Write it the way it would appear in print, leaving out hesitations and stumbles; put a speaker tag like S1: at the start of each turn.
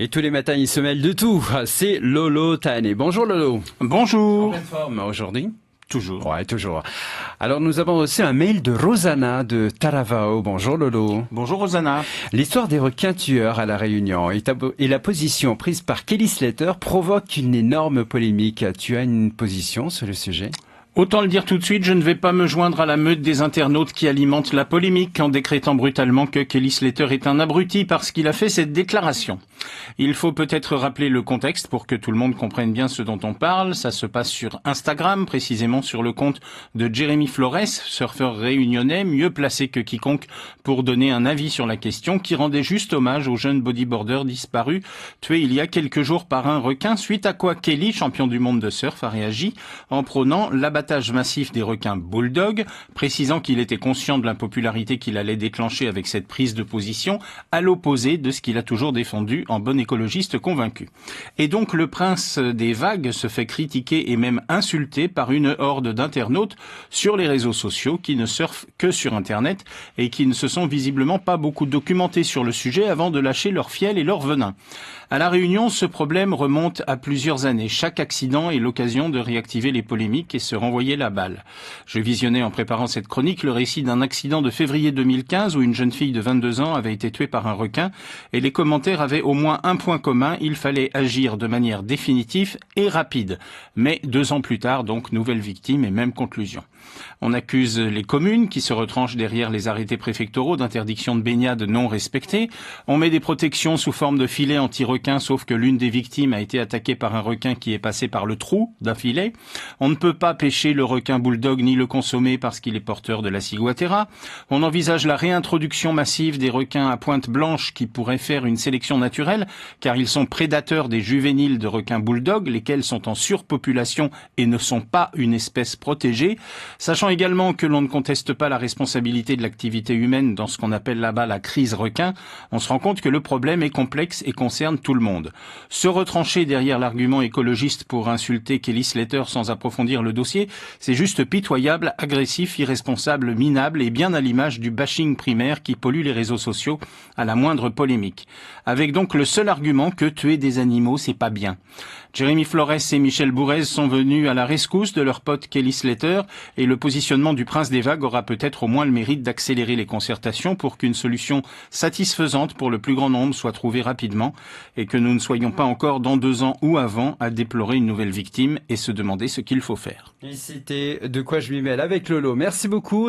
S1: Et tous les matins, il se mêle de tout. C'est Lolo Tané. Bonjour Lolo.
S2: Bonjour.
S1: En pleine forme aujourd'hui?
S2: Toujours.
S1: Ouais, toujours. Alors nous avons aussi un mail de Rosanna de Taravao. Bonjour Lolo.
S2: Bonjour Rosanna.
S1: L'histoire des requins tueurs à La Réunion et la position prise par Kelly Slater provoque une énorme polémique. Tu as une position sur le sujet ?
S2: Autant le dire tout de suite, je ne vais pas me joindre à la meute des internautes qui alimentent la polémique en décrétant brutalement que Kelly Slater est un abruti parce qu'il a fait cette déclaration. Il faut peut-être rappeler le contexte pour que tout le monde comprenne bien ce dont on parle. Ça se passe sur Instagram, précisément sur le compte de Jeremy Flores, surfeur réunionnais, mieux placé que quiconque pour donner un avis sur la question, qui rendait juste hommage au jeune bodyboarder disparu, tué il y a quelques jours par un requin, suite à quoi Kelly, champion du monde de surf, a réagi en prônant l'abattage massif des requins bulldog, précisant qu'il était conscient de l'impopularité qu'il allait déclencher avec cette prise de position, à l'opposé de ce qu'il a toujours défendu en bon écologiste convaincu. Et donc le prince des vagues se fait critiquer et même insulter par une horde d'internautes sur les réseaux sociaux qui ne surfent que sur Internet et qui ne se sont visiblement pas beaucoup documentés sur le sujet avant de lâcher leur fiel et leur venin. À La Réunion, ce problème remonte à plusieurs années. Chaque accident est l'occasion de réactiver les polémiques et se renvoyer la balle. Je visionnais en préparant cette chronique le récit d'un accident de février 2015 où une jeune fille de 22 ans avait été tuée par un requin et les commentaires avaient au moins un point commun, il fallait agir de manière définitive et rapide. Mais 2 ans plus tard, donc, nouvelle victime et même conclusion. On accuse les communes qui se retranchent derrière les arrêtés préfectoraux d'interdiction de baignade non respectés. On met des protections sous forme de filets anti-requins, sauf que l'une des victimes a été attaquée par un requin qui est passé par le trou d'un filet. On ne peut pas pêcher le requin bulldog ni le consommer parce qu'il est porteur de la ciguatera. On envisage la réintroduction massive des requins à pointe blanche qui pourraient faire une sélection naturelle, car ils sont prédateurs des juvéniles de requins bulldog, lesquels sont en surpopulation et ne sont pas une espèce protégée. Sachant également que l'on ne conteste pas la responsabilité de l'activité humaine dans ce qu'on appelle là-bas la crise requin, on se rend compte que le problème est complexe et concerne tout le monde. Se retrancher derrière l'argument écologiste pour insulter Kelly Slater sans approfondir le dossier, c'est juste pitoyable, agressif, irresponsable, minable et bien à l'image du bashing primaire qui pollue les réseaux sociaux à la moindre polémique. Avec donc le seul argument que tuer des animaux, c'est pas bien. Jeremy Flores et Michel Bourrez sont venus à la rescousse de leur pote Kelly Slater et le positionnement du prince des vagues aura peut-être au moins le mérite d'accélérer les concertations pour qu'une solution satisfaisante pour le plus grand nombre soit trouvée rapidement et que nous ne soyons pas encore dans 2 ans ou avant à déplorer une nouvelle victime et se demander ce qu'il faut faire.
S1: Et c'était De quoi je m'y mêle avec Lolo. Merci beaucoup.